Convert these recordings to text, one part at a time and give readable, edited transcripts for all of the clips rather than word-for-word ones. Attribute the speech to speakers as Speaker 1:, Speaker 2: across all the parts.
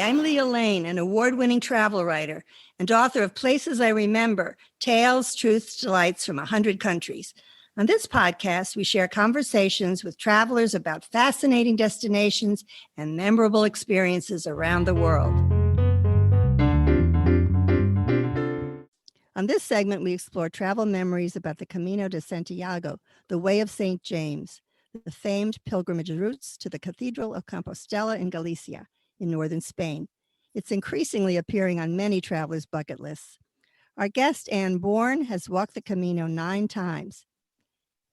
Speaker 1: I'm Leah Lane, an award-winning travel writer and author of Places I Remember, Tales, Truths, Delights from 100 Countries. On this podcast, we share conversations with travelers about fascinating destinations and memorable experiences around the world. On this segment, we explore travel memories about the Camino de Santiago, the Way of St. James, the famed pilgrimage routes to the Cathedral of Compostela in Galicia, in northern Spain. It's increasingly appearing on many travelers' bucket lists. Our guest, Anne Bourne, has walked the Camino 9 times.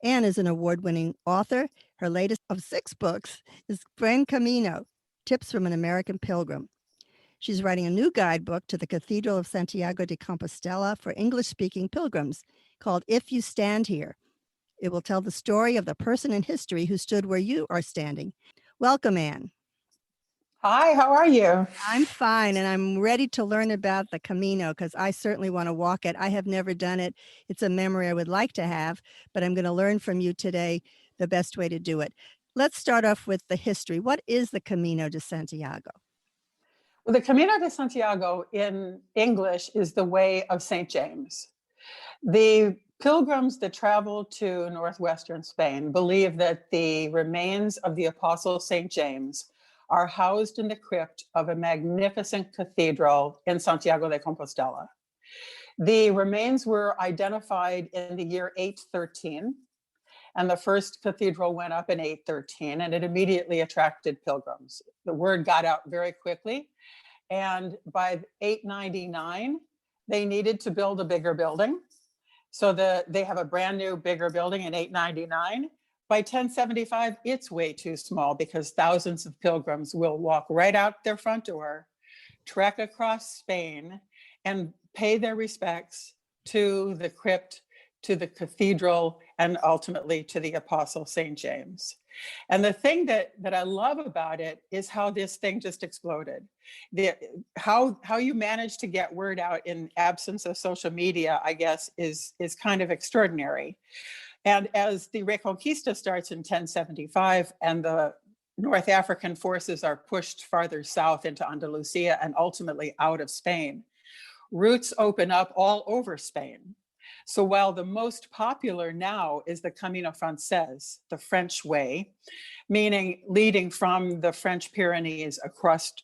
Speaker 1: Anne is an award-winning author. Her latest of 6 books is Buen Camino, Tips from an American Pilgrim. She's writing a new guidebook to the Cathedral of Santiago de Compostela for English-speaking pilgrims called If You Stand Here. It will tell the story of the person in history who stood where you are standing. Welcome, Anne.
Speaker 2: Hi, how are you?
Speaker 1: I'm fine, and I'm ready to learn about the Camino because I certainly want to walk it. I have never done it. It's a memory I would like to have, but I'm going to learn from you today the best way to do it. Let's start off with the history. What is the Camino de Santiago?
Speaker 2: Well, the Camino de Santiago in English is the Way of St. James. The pilgrims that travel to northwestern Spain believe that the remains of the Apostle St. James are housed in the crypt of a magnificent cathedral in Santiago de Compostela. The remains were identified in the year 813, and the first cathedral went up in 813, and it immediately attracted pilgrims. The word got out very quickly, and by 899, they needed to build a bigger building. So they have a brand new, bigger building in 899. By 1075, it's way too small because thousands of pilgrims will walk right out their front door, trek across Spain, and pay their respects to the crypt, to the cathedral, and ultimately to the Apostle St. James. And the thing that I love about it is how this thing just exploded. How you manage to get word out in absence of social media, I guess, is kind of extraordinary. And as the Reconquista starts in 1075 and the North African forces are pushed farther south into Andalusia and ultimately out of Spain, routes open up all over Spain. So while the most popular now is the Camino Frances, the French way, meaning leading from the French Pyrenees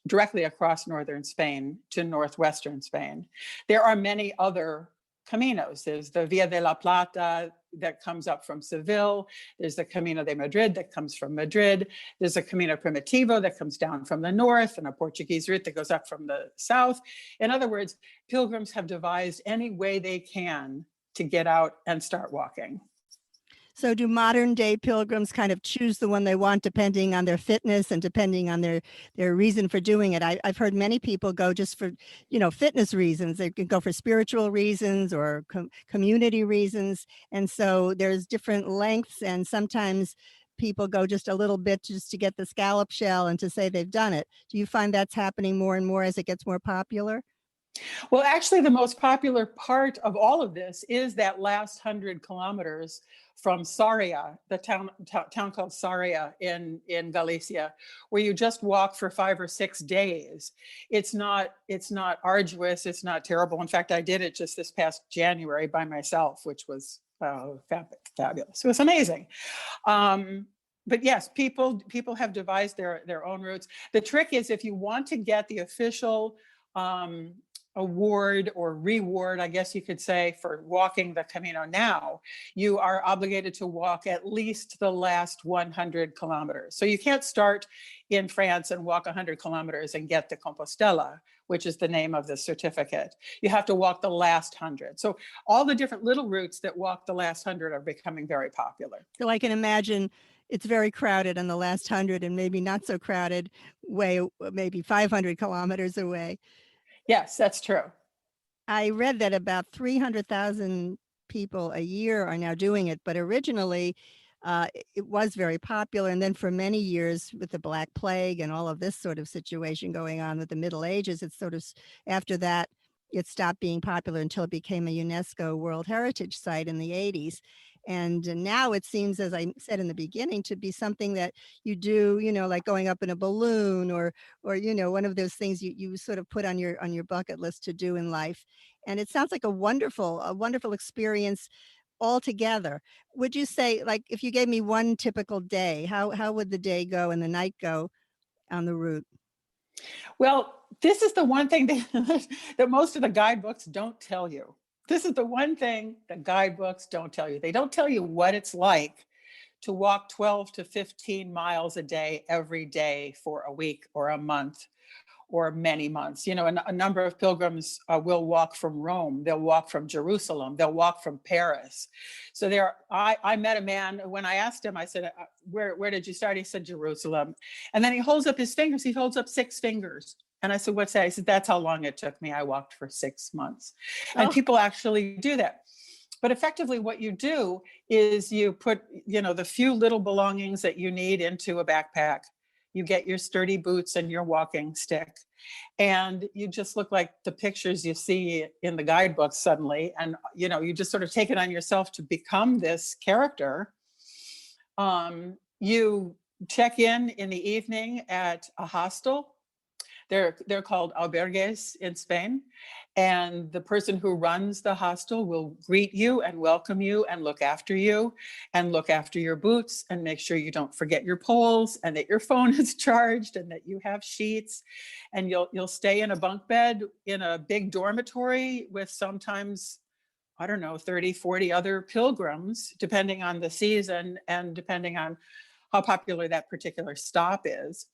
Speaker 2: directly across northern Spain to northwestern Spain, there are many other Caminos. There's the Via de la Plata that comes up from Seville. There's the Camino de Madrid that comes from Madrid. There's a Camino Primitivo that comes down from the north and a Portuguese route that goes up from the south. In other words, pilgrims have devised any way they can to get out and start walking.
Speaker 1: So do modern day pilgrims kind of choose the one they want depending on their fitness and depending on their reason for doing it? I've heard many people go just for, fitness reasons. They can go for spiritual reasons or community reasons. And so there's different lengths, and sometimes people go just a little bit just to get the scallop shell and to say they've done it. Do you find that's happening more and more as it gets more popular?
Speaker 2: Well, actually, the most popular part of all of this is that last 100 kilometers from Sarria, the town called Sarria in Galicia, where you just walk for 5 or 6 days. It's not arduous. It's not terrible. In fact, I did it just this past January by myself, which was fabulous. It was amazing. But yes, people have devised their own routes. The trick is, if you want to get the official award or reward, I guess you could say, for walking the Camino now, you are obligated to walk at least the last 100 kilometers. So you can't start in France and walk 100 kilometers and get to Compostela, which is the name of the certificate. You have to walk the last 100. So all the different little routes that walk the last 100 are becoming very popular.
Speaker 1: So I can imagine it's very crowded on the last 100 and maybe not so crowded way, maybe 500 kilometers away.
Speaker 2: Yes, that's true.
Speaker 1: I read that about 300,000 people a year are now doing it, but originally it was very popular. And then for many years with the Black Plague and all of this sort of situation going on with the Middle Ages, it's sort of, after that, it stopped being popular until it became a UNESCO World Heritage Site in the 80s. And now it seems, as I said in the beginning, to be something that you do, like going up in a balloon, or one of those things you sort of put on your bucket list to do in life. And it sounds like a wonderful experience altogether. Would you say, like, if you gave me one typical day, how would the day go and the night go on the route?
Speaker 2: Well, this is the one thing that most of the guidebooks don't tell you. This is the one thing that guidebooks don't tell you. They don't tell you what it's like to walk 12 to 15 miles a day every day for a week or a month or many months. A number of pilgrims will walk from Rome, they'll walk from Jerusalem, they'll walk from Paris. So I met a man. When I asked him, I said, where did you start? He said, Jerusalem. And then he holds up his fingers. He holds up 6 fingers. And I said, what's that? He said, that's how long it took me. I walked for 6 months. And
Speaker 1: Oh,
Speaker 2: people actually do that. But effectively what you do is you put, the few little belongings that you need into a backpack. You get your sturdy boots and your walking stick, and you just look like the pictures you see in the guidebooks suddenly. And, you just sort of take it on yourself to become this character. You check in the evening at a hostel. They're called albergues in Spain. And the person who runs the hostel will greet you and welcome you and look after you and look after your boots and make sure you don't forget your poles and that your phone is charged and that you have sheets. And you'll stay in a bunk bed in a big dormitory with sometimes, I don't know, 30, 40 other pilgrims, depending on the season and depending on how popular that particular stop is.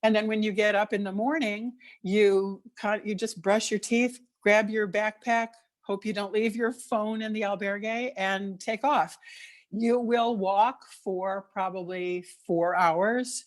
Speaker 2: And then when you get up in the morning, you just brush your teeth, grab your backpack, hope you don't leave your phone in the albergue, and take off. You will walk for probably 4 hours,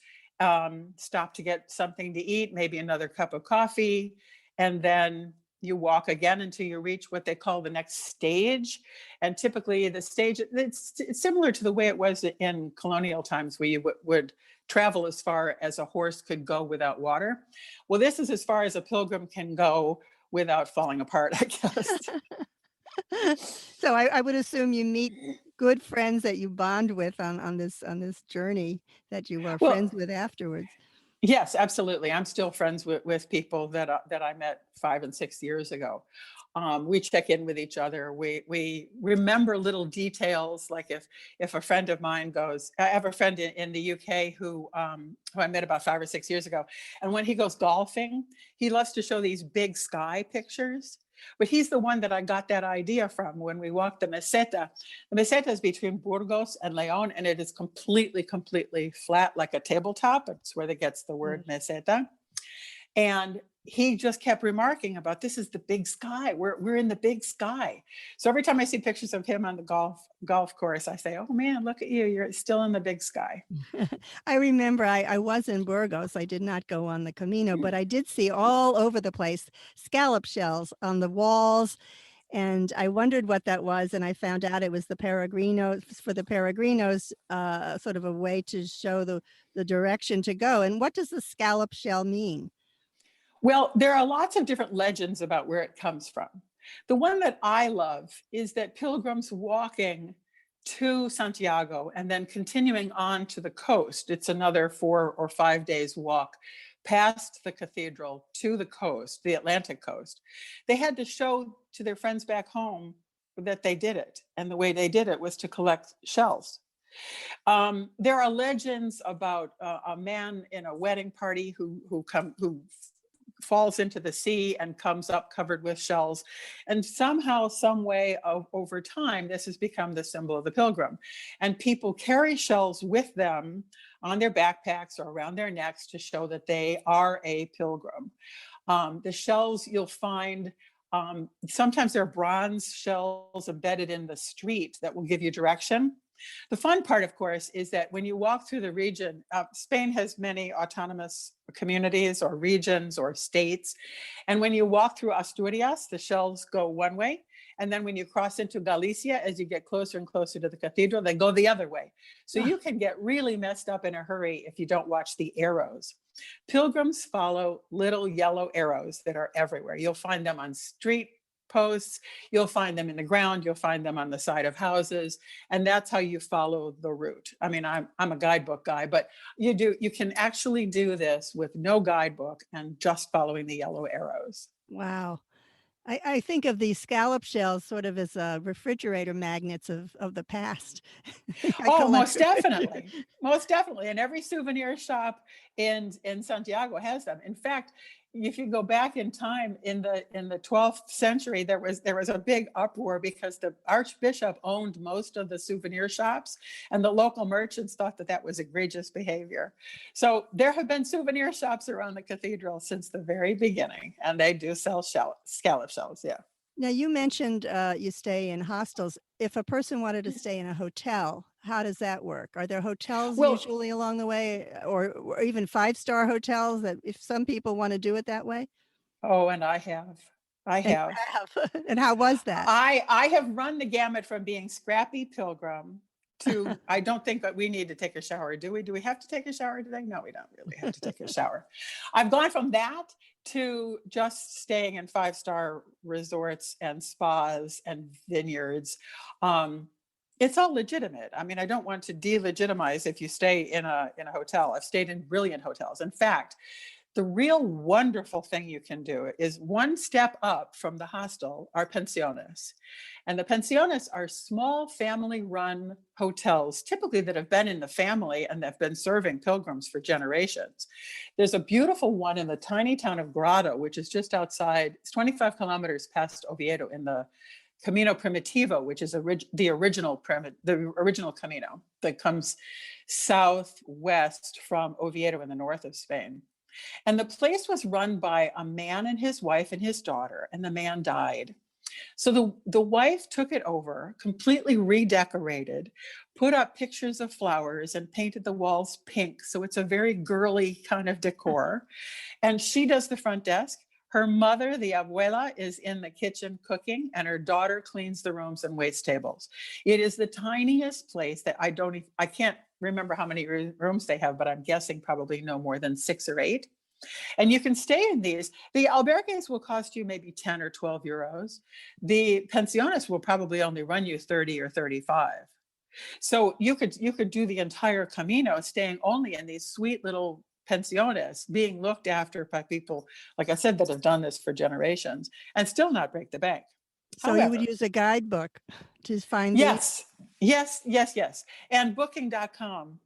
Speaker 2: stop to get something to eat, maybe another cup of coffee, and then you walk again until you reach what they call the next stage. And typically the stage, it's similar to the way it was in colonial times, where you would travel as far as a horse could go without water. Well, this is as far as a pilgrim can go without falling apart, I guess.
Speaker 1: so I would assume you meet good friends that you bond with on this journey, that you are
Speaker 2: Well,
Speaker 1: friends with afterwards.
Speaker 2: yes, absolutely. I'm still friends with people that I met 5 and 6 years ago. We check in with each other. We remember little details, like if a friend of mine goes. I have a friend in the UK who I met about 5 or 6 years ago, and when he goes golfing, he loves to show these big sky pictures. But he's the one that I got that idea from when we walked the Meseta. The Meseta is between Burgos and Leon, and it is completely flat like a tabletop. It's where it gets the word Meseta. And he just kept remarking about, this is the big sky. We're in the big sky. So every time I see pictures of him on the golf course, I say, oh man, look at you. You're still in the big sky.
Speaker 1: I remember I was in Burgos. I did not go on the Camino, but I did see all over the place scallop shells on the walls. And I wondered what that was. And I found out it was the peregrinos, for the peregrinos, sort of a way to show the direction to go. And what does the scallop shell mean?
Speaker 2: Well, there are lots of different legends about where it comes from. The one that I love is that pilgrims walking to Santiago and then continuing on to the coast, it's another 4 or 5 days walk past the cathedral to the coast, the Atlantic coast. They had to show to their friends back home that they did it. And the way they did it was to collect shells. There are legends about a man in a wedding party who falls into the sea and comes up covered with shells. And somehow, some way, over time, this has become the symbol of the pilgrim. And people carry shells with them on their backpacks or around their necks to show that they are a pilgrim. The shells you'll find, sometimes they're bronze shells embedded in the street that will give you direction. The fun part, of course, is that when you walk through the region, Spain has many autonomous communities or regions or states. And when you walk through Asturias, the shells go one way. And then when you cross into Galicia, as you get closer and closer to the cathedral, they go the other way. So you can get really messed up in a hurry if you don't watch the arrows. Pilgrims follow little yellow arrows that are everywhere. You'll find them on street posts. You'll find them in the ground. You'll find them on the side of houses. And that's how you follow the route. I mean, I'm a guidebook guy, but you can actually do this with no guidebook and just following the yellow arrows.
Speaker 1: Wow. I think of these scallop shells sort of as refrigerator magnets of the past. I
Speaker 2: Oh,
Speaker 1: collect
Speaker 2: most definitely. Most definitely. And every souvenir shop in Santiago has them. In fact, if you go back in time in the 12th century, there was a big uproar because the archbishop owned most of the souvenir shops, and the local merchants thought that was egregious behavior. So there have been souvenir shops around the cathedral since the very beginning, and they do sell scallop shells. Yeah.
Speaker 1: Now, you mentioned you stay in hostels. If a person wanted to stay in a hotel, how does that work? Are there hotels
Speaker 2: Well,
Speaker 1: usually along the way, or even five-star hotels that if some people want to do it that way?
Speaker 2: oh, and I have. I
Speaker 1: And
Speaker 2: have.
Speaker 1: you have. And how was that?
Speaker 2: I have run the gamut from being scrappy pilgrim to I don't think that we need to take a shower. Do we? Do we have to take a shower today? No, we don't really have to take a shower. I've gone from that to just staying in 5-star resorts and spas and vineyards. It's all legitimate. I mean, I don't want to delegitimize if you stay in a hotel. I've stayed in brilliant hotels. In fact, the real wonderful thing you can do is one step up from the hostel are pensiones. And the pensiones are small family-run hotels, typically that have been in the family and have been serving pilgrims for generations. There's a beautiful one in the tiny town of Grado, which is just outside, it's 25 kilometers past Oviedo in the Camino Primitivo, which is the original Camino that comes southwest from Oviedo in the north of Spain. And the place was run by a man and his wife and his daughter, and the man died. So the wife took it over, completely redecorated, put up pictures of flowers and painted the walls pink. So it's a very girly kind of decor. And she does the front desk. Her mother, the abuela, is in the kitchen cooking, and her daughter cleans the rooms and waits tables. It is the tiniest place that I can't remember how many rooms they have, but I'm guessing probably no more than 6 or 8. And you can stay in these. The albergues will cost you maybe 10 or 12 euros. The pensiones will probably only run you 30 or 35. So you could do the entire Camino staying only in these sweet little pensiones, being looked after by people, like I said, that have done this for generations and still not break the bank.
Speaker 1: So you would use a guidebook to find these?
Speaker 2: Yes. And booking.com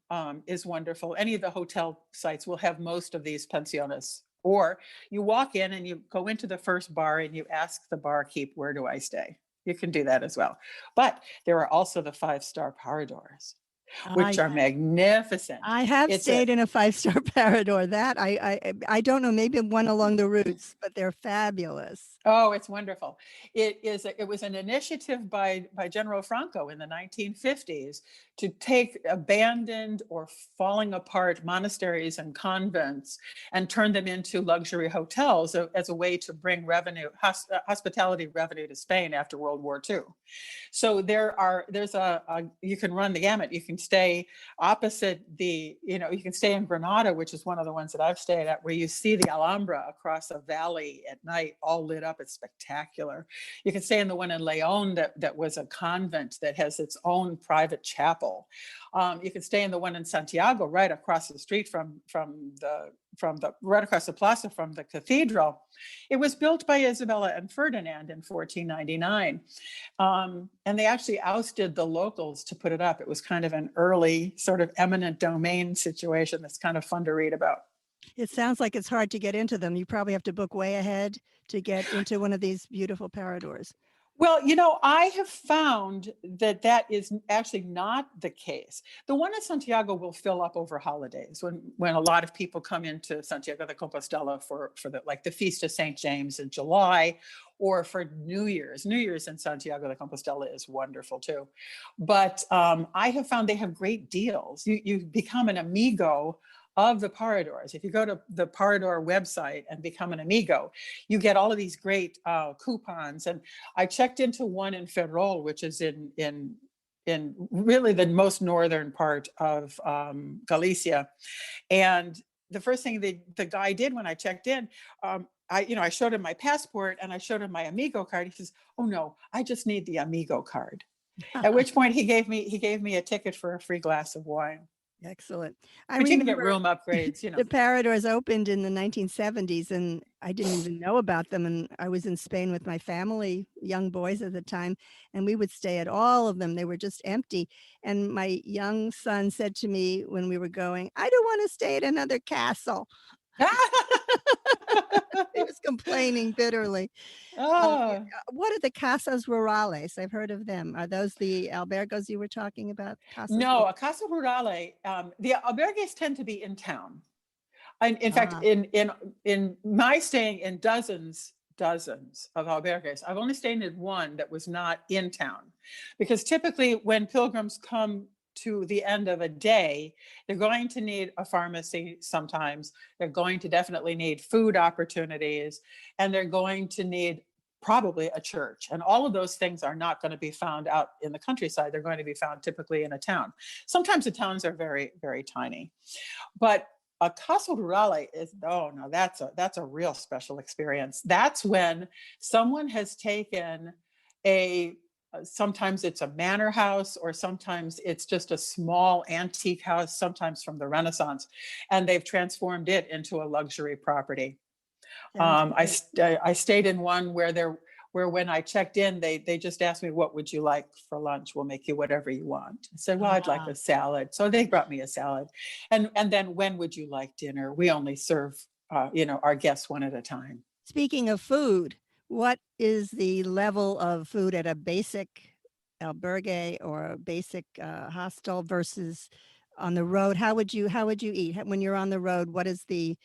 Speaker 2: is wonderful. Any of the hotel sites will have most of these pensiones. Or you walk in and you go into the first bar and you ask the barkeep, where do I stay? You can do that as well. But there are also the 5-star paradors, which are magnificent.
Speaker 1: I have stayed in a 5-star parador. That I don't know, maybe one along the routes, but they're fabulous.
Speaker 2: Oh, it's wonderful. It was an initiative by General Franco in the 1950s to take abandoned or falling apart monasteries and convents and turn them into luxury hotels as a way to bring hospitality revenue to Spain after World War II. So you can run the gamut. You can stay opposite you can stay in Granada, which is one of the ones that I've stayed at, where you see the Alhambra across a valley at night, all lit up. It's spectacular. You can stay in the one in Leon that was a convent that has its own private chapel. You can stay in the one in Santiago, right across the street from right across the plaza from the cathedral. It was built by Isabella and Ferdinand in 1499. And they actually ousted the locals to put it up. It was kind of an early sort of eminent domain situation that's kind of fun to read about.
Speaker 1: It sounds like it's hard to get into them. You probably have to book way ahead to get into one of these beautiful paradors.
Speaker 2: Well, I have found that is actually not the case. The one in Santiago will fill up over holidays when a lot of people come into Santiago de Compostela for the Feast of St. James in July, or for New Year's. New Year's in Santiago de Compostela is wonderful too. But I have found they have great deals. You become an amigo of the paradors. If you go to the Parador website and become an amigo, you get all of these great coupons. And I checked into one in Ferrol, which is in really the most northern part of Galicia. And the first thing the guy did when I checked in, I showed him my passport and I showed him my Amigo card. He says, "Oh no, I just need the Amigo card." At which point he gave me a ticket for a free glass of wine.
Speaker 1: Excellent. I
Speaker 2: But you can get
Speaker 1: remember
Speaker 2: room upgrades,
Speaker 1: the Paradors opened in the 1970s, and I didn't even know about them. And I was in Spain with my family, young boys at the time, and we would stay at all of them. They were just empty. And my young son said to me when we were going, "I don't want to stay at another castle." He was complaining bitterly.
Speaker 2: Oh,
Speaker 1: What are the casas rurales? I've heard of them. Are those the albergos you were talking about? Casas
Speaker 2: no, a casa rurale. The albergues tend to be in town. And in fact, in my staying in dozens of albergues, I've only stayed in one that was not in town, because typically when pilgrims come to the end of a day, they're going to need a pharmacy sometimes. They're going to definitely need food opportunities, and they're going to need probably a church. And all of those things are not going to be found out in the countryside. They're going to be found typically in a town. Sometimes the towns are very, very tiny. But a casa rurale is, oh no, that's a real special experience. That's when someone has taken sometimes it's a manor house, or sometimes it's just a small antique house, sometimes from the Renaissance, and they've transformed it into a luxury property. I stayed in one where when I checked in, they just asked me, "What would you like for lunch? We'll make you whatever you want." I said, "Well, I'd like a salad." So they brought me a salad. And then, "When would you like dinner?" We only serve, our guests one at a time.
Speaker 1: Speaking of food, what is the level of food at a basic albergue or a basic hostel versus on the road? How would you eat when you're on the road? What is the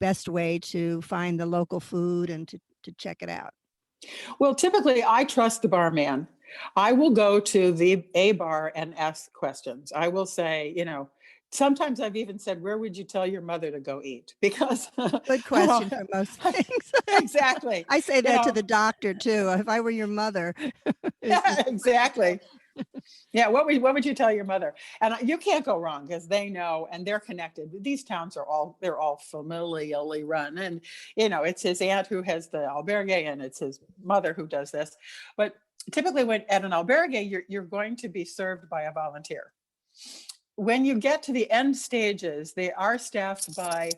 Speaker 1: best way to find the local food and to check it out?
Speaker 2: Well, typically I trust the barman. I will go to a bar and ask questions. I will say, sometimes I've even said, "Where would you tell your mother to go eat?" Because,
Speaker 1: Good question for most things.
Speaker 2: exactly.
Speaker 1: I say that to the doctor too. If I were your mother.
Speaker 2: Yeah, exactly. Yeah, what would you tell your mother? And you can't go wrong, because they know and they're connected. These towns they're all familially run, and it's his aunt who has the albergue, and it's his mother who does this. But typically, when at an albergue, you're going to be served by a volunteer. When you get to the end stages, they are staffed by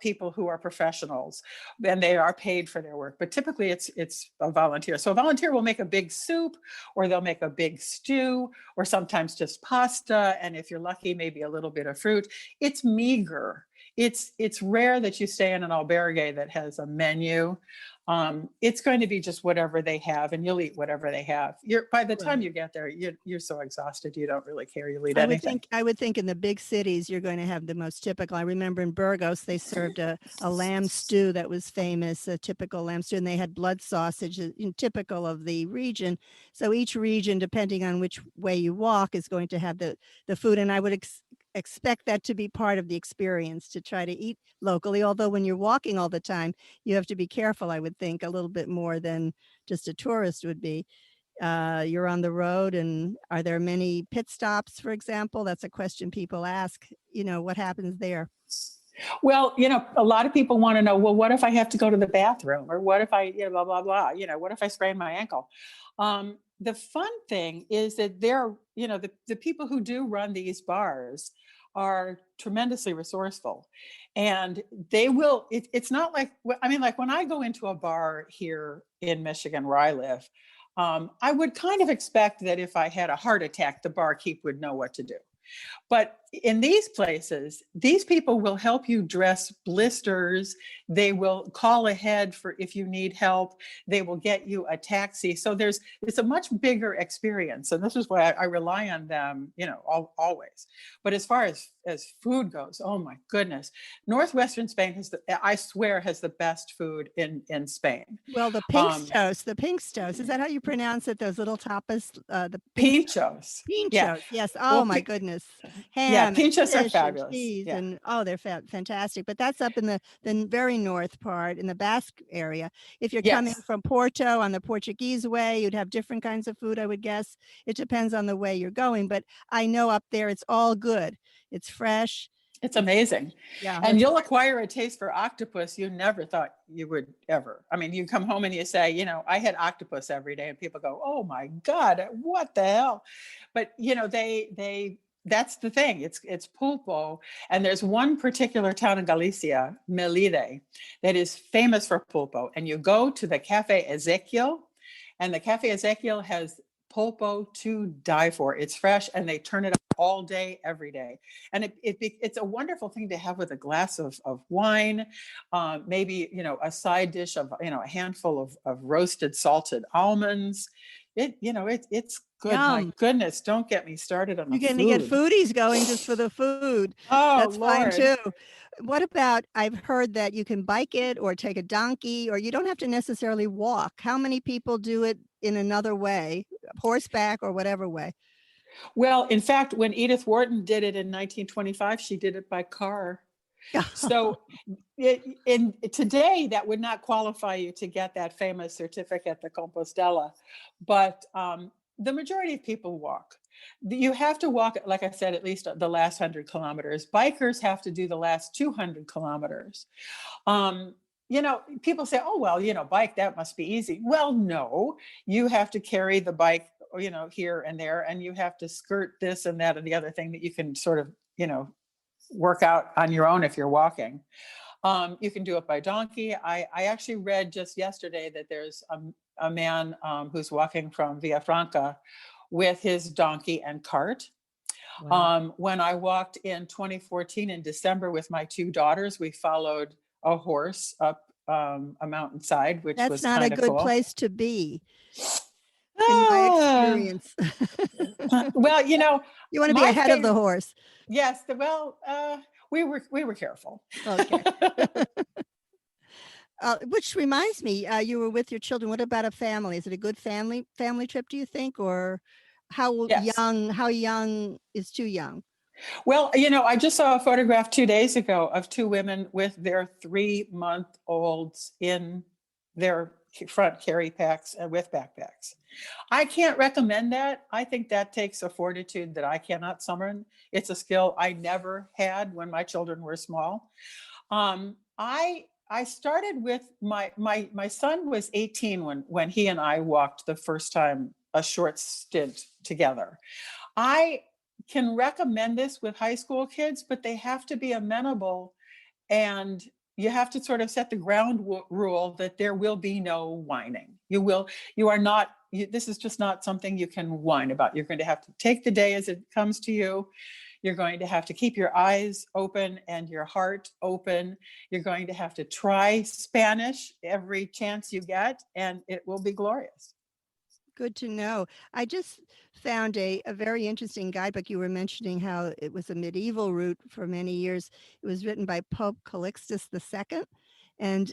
Speaker 2: people who are professionals, and they are paid for their work. But typically it's a volunteer. So a volunteer will make a big soup, or they'll make a big stew, or sometimes just pasta. And if you're lucky, maybe a little bit of fruit. It's meager. It's rare that you stay in an albergue that has a menu. It's going to be just whatever they have, and you'll eat whatever they have. By the time you get there, you're so exhausted, you don't really care. You'll eat anything.
Speaker 1: I would think in the big cities, you're going to have the most typical. I remember in Burgos, they served a lamb stew that was famous, a typical lamb stew, and they had blood sausage, typical of the region. So each region, depending on which way you walk, is going to have the food. And I would expect that to be part of the experience, to try to eat locally. Although when you're walking all the time, you have to be careful, I would think, a little bit more than just a tourist would be. You're on the road, and are there many pit stops, for example? That's a question people ask. What happens there?
Speaker 2: Well, a lot of people want to know, well, what if I have to go to the bathroom? Or what if I, blah, blah, blah, what if I sprain my ankle? The fun thing is that the people who do run these bars are tremendously resourceful, and they will, it's not like when I go into a bar here in Michigan where I live, I would kind of expect that if I had a heart attack, the barkeep would know what to do. But in these places, these people will help you dress blisters. They will call ahead for if you need help. They will get you a taxi. So it's a much bigger experience. And this is why I rely on them, always. But as far as food goes, oh my goodness, Northwestern Spain has the best food in Spain.
Speaker 1: Well, the pinchos, is that how you pronounce it? Those little tapas, the
Speaker 2: pinchos.
Speaker 1: Yeah. Yes. Oh my goodness. Ham,
Speaker 2: pinchos are fabulous.
Speaker 1: Cheese, and they're fantastic. But that's up in the very north part, in the Basque area. If you're coming from Porto on the Portuguese way, you'd have different kinds of food, I would guess. It depends on the way you're going. But I know up there it's all good. It's fresh.
Speaker 2: It's amazing.
Speaker 1: Yeah.
Speaker 2: And you'll acquire a taste for octopus you never thought you would ever. I mean, you come home and you say, I had octopus every day, and people go, "Oh my God, what the hell?" But that's the thing. It's pulpo. And there's one particular town in Galicia, Melide, that is famous for pulpo. And you go to the Cafe Ezekiel, and the Cafe Ezekiel has pulpo to die for. It's fresh, and they turn it up all day, every day. And it's a wonderful thing to have with a glass of wine, maybe, a side dish of, a handful of roasted salted almonds. It's good.
Speaker 1: Yum.
Speaker 2: My goodness, don't get me started on the
Speaker 1: You're going to get
Speaker 2: food.
Speaker 1: foodies going just for the food.
Speaker 2: Oh,
Speaker 1: That's fine
Speaker 2: Lord.
Speaker 1: too. What about, I've heard that you can bike it or take a donkey, or you don't have to necessarily walk. How many people do it in another way, horseback or whatever way?
Speaker 2: Well, in fact, when Edith Wharton did it in 1925, she did it by car. So today, that would not qualify you to get that famous certificate, the Compostela. But the majority of people walk. You have to walk, like I said, at least the last 100 kilometers. Bikers have to do the last 200 kilometers. People say, "Oh, well, bike, that must be easy." Well, no, you have to carry the bike, here and there, and you have to skirt this and that and the other thing that you can sort of, work out on your own if you're walking. You can do it by donkey. I actually read just yesterday that there's a man who's walking from Villafranca with his donkey and cart.
Speaker 1: Wow.
Speaker 2: When I walked in 2014 in December with my two daughters, we followed a horse up a mountainside, which
Speaker 1: That's
Speaker 2: was
Speaker 1: not a
Speaker 2: kind of
Speaker 1: good
Speaker 2: cool.
Speaker 1: place to be, in my experience.
Speaker 2: Well,
Speaker 1: You want to be ahead of the horse.
Speaker 2: Yes. We were careful.
Speaker 1: Okay. Which reminds me, you were with your children. What about a family? Is it a good family trip, do you think? Or
Speaker 2: Yes.
Speaker 1: how young is too young?
Speaker 2: Well, I just saw a photograph 2 days ago of two women with their 3-month-olds in their front carry packs and with backpacks. I can't recommend that. I think that takes a fortitude that I cannot summon. It's a skill I never had when my children were small. I started with my son was 18 when he and I walked the first time, a short stint together. I can recommend this with high school kids, but they have to be amenable, and you have to sort of set the ground rule that there will be no whining. This is just not something you can whine about. You're going to have to take the day as it comes to you. You're going to have to keep your eyes open and your heart open. You're going to have to try Spanish every chance you get, and it will be glorious.
Speaker 1: Good to know. I just found a very interesting guidebook. You were mentioning how it was a medieval route for many years. It was written by Pope Calixtus II. And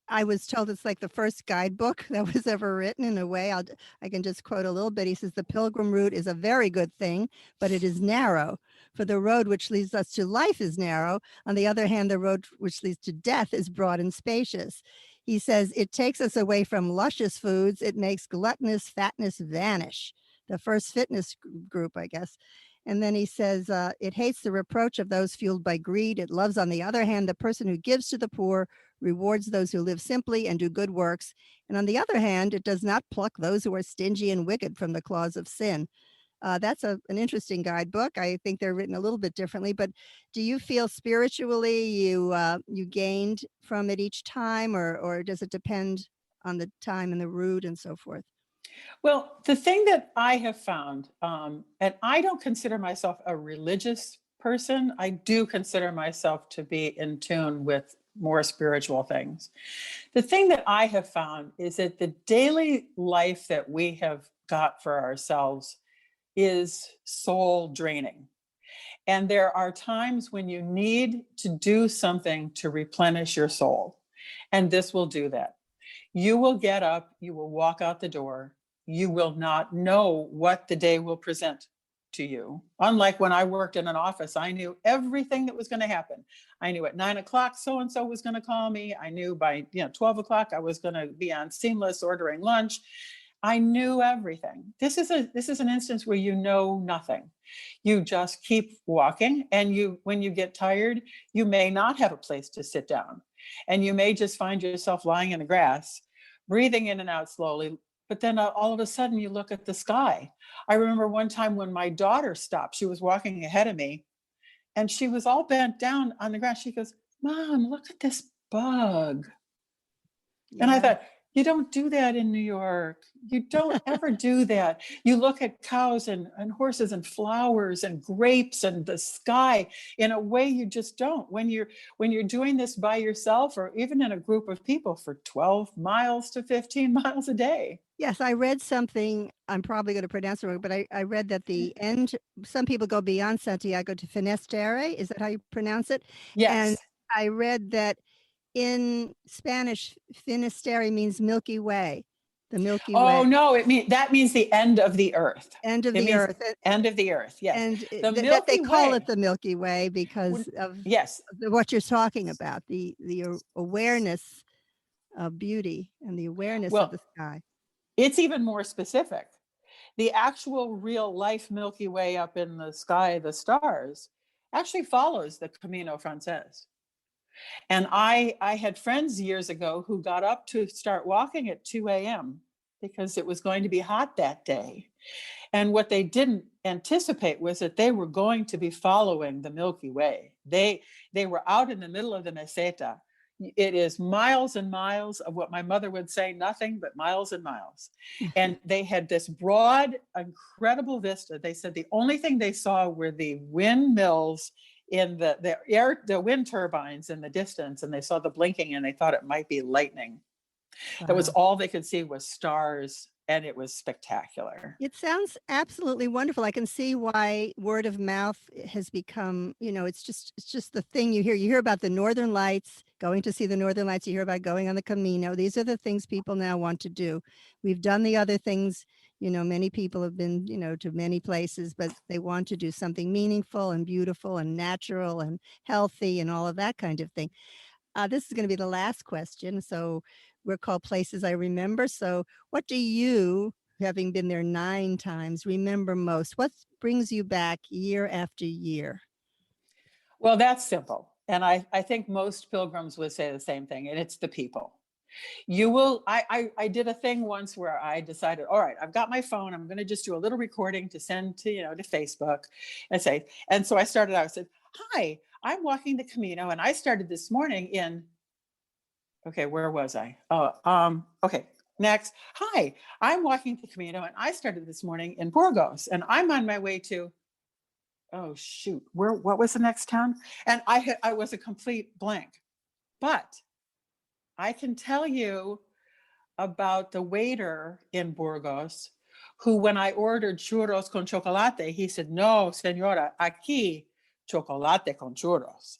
Speaker 1: I was told it's like the first guidebook that was ever written in a way. I can just quote a little bit. He says, "The pilgrim route is a very good thing, but it is narrow. For the road which leads us to life is narrow. On the other hand, the road which leads to death is broad and spacious." He says, "It takes us away from luscious foods. It makes gluttonous fatness vanish." The first fitness group, I guess. And then he says, "It hates the reproach of those fueled by greed. It loves, on the other hand, the person who gives to the poor, rewards those who live simply and do good works. And on the other hand, it does not pluck those who are stingy and wicked from the claws of sin." That's an interesting guidebook. I think they're written a little bit differently, but do you feel spiritually you gained from it each time, or does it depend on the time and the route and so forth?
Speaker 2: Well, the thing that I have found, and I don't consider myself a religious person, I do consider myself to be in tune with more spiritual things. The thing that I have found is that the daily life that we have got for ourselves is soul draining. And there are times when you need to do something to replenish your soul. And this will do that. You will get up, you will walk out the door, you will not know what the day will present to you. Unlike when I worked in an office, I knew everything that was going to happen. I knew at 9 o'clock, so-and-so was going to call me. I knew by 12 o'clock, I was going to be on Seamless ordering lunch. I knew everything. This is an instance where you know nothing. You just keep walking, and when you get tired, you may not have a place to sit down, and you may just find yourself lying in the grass, breathing in and out slowly. But then all of a sudden you look at the sky. I remember one time when my daughter stopped. She was walking ahead of me, and she was all bent down on the ground. She goes, "Mom, look at this bug." And I
Speaker 1: Yeah.
Speaker 2: thought, you don't do that in New York. You don't ever do that. You look at cows and horses and flowers and grapes and the sky in a way you just don't when you're doing this by yourself, or even in a group of people for 12 miles to 15 miles a day.
Speaker 1: Yes, I read something, I'm probably going to pronounce it wrong, but I read that the end, some people go beyond Santiago to Finisterre. Is that how you pronounce it? And
Speaker 2: Yes.
Speaker 1: I read that in Spanish, Finisterre means Milky Way, the Milky
Speaker 2: Oh
Speaker 1: Way,
Speaker 2: no, that means the end of the earth.
Speaker 1: end of
Speaker 2: It
Speaker 1: the
Speaker 2: means
Speaker 1: earth.
Speaker 2: end of the earth. Yes.
Speaker 1: And
Speaker 2: The
Speaker 1: that they
Speaker 2: Milky
Speaker 1: call it
Speaker 2: Way.
Speaker 1: the Milky Way because of
Speaker 2: Yes.
Speaker 1: what you're talking about, the awareness of beauty and the awareness of
Speaker 2: Well,
Speaker 1: the sky.
Speaker 2: it's even more specific. The actual real life Milky Way up in the sky, the stars, actually follows the Camino Frances. And I had friends years ago who got up to start walking at 2 a.m. because it was going to be hot that day. And what they didn't anticipate was that they were going to be following the Milky Way. They were out in the middle of the meseta. It is miles and miles of what my mother would say, nothing but miles and miles. And they had this broad, incredible vista. They said the only thing they saw were the windmills in the wind turbines in the distance, and they saw the blinking and they thought it might be lightning. That was
Speaker 1: Wow.
Speaker 2: all they could see was stars, and it was spectacular.
Speaker 1: It sounds absolutely wonderful. I can see why word of mouth has become, it's just the thing you hear. You hear about the Northern Lights, going to see the Northern Lights. You hear about going on the Camino. These are the things people now want to do. We've done the other things. Many people have been, to many places, but they want to do something meaningful and beautiful and natural and healthy and all of that kind of thing. This is going to be the last question. So we're called Places I Remember. So what do you, having been there 9 times, remember most? What brings you back year after year?
Speaker 2: Well, that's simple. And I think most pilgrims would say the same thing, and it's the people. You will, I did a thing once where I decided, all right, I've got my phone. I'm going to just do a little recording to send to Facebook and so I started out, I said, "Hi, I'm walking the Camino, and I started this morning in," okay, where was I? Okay, next. "Hi, I'm walking the Camino, and I started this morning in Burgos, and I'm on my way to," oh shoot, what was the next town? And I was a complete blank. But I can tell you about the waiter in Burgos who, when I ordered churros con chocolate, he said, "No, señora, aquí chocolate con churros."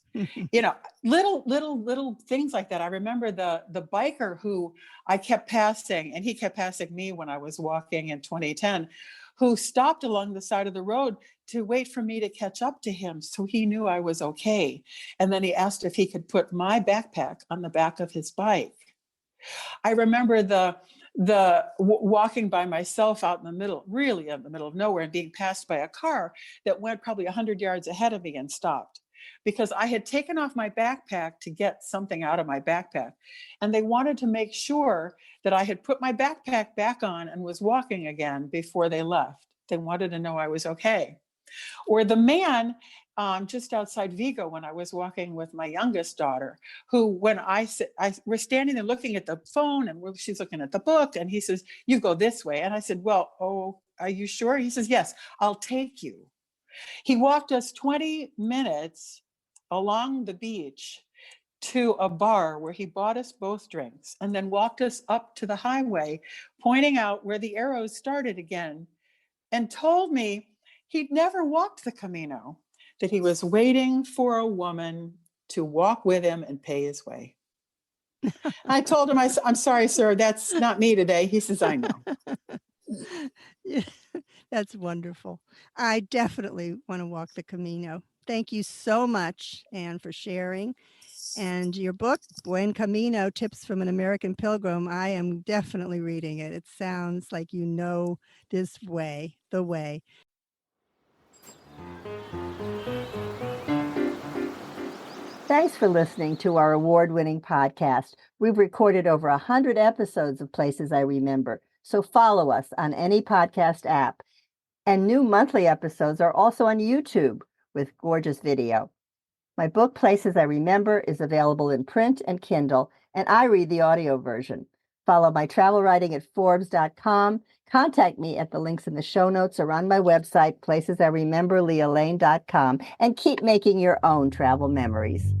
Speaker 2: Little things like that. I remember the biker who I kept passing, and he kept passing me when I was walking in 2010, who stopped along the side of the road to wait for me to catch up to him, so he knew I was okay. And then he asked if he could put my backpack on the back of his bike. I remember walking by myself out in the middle, really in the middle of nowhere, and being passed by a car that went probably 100 yards ahead of me and stopped, because I had taken off my backpack to get something out of my backpack. And they wanted to make sure that I had put my backpack back on and was walking again before they left. They wanted to know I was okay. Or the man just outside Vigo, when I was walking with my youngest daughter, who, when we're standing there looking at the phone, and she's looking at the book, and he says, "You go this way." And I said, "Well, oh, are you sure?" He says, "Yes, I'll take you." He walked us 20 minutes along the beach to a bar where he bought us both drinks, and then walked us up to the highway, pointing out where the arrows started again, and told me he'd never walked the Camino, that he was waiting for a woman to walk with him and pay his way. I told him, "I'm sorry, sir, that's not me today." He says, "I know."
Speaker 1: Yeah, that's wonderful. I definitely want to walk the Camino. Thank you so much, Anne, for sharing. And your book, Buen Camino, Tips from an American Pilgrim, I am definitely reading it. It sounds like you know this way, the way. Thanks for listening to our award-winning podcast. We've recorded over 100 episodes of Places I Remember, so follow us on any podcast app. And new monthly episodes are also on YouTube with gorgeous video. My book, Places I Remember, is available in print and Kindle, and I read the audio version. Follow my travel writing at Forbes.com. Contact me at the links in the show notes or on my website, placesirememberlealane.com, and keep making your own travel memories.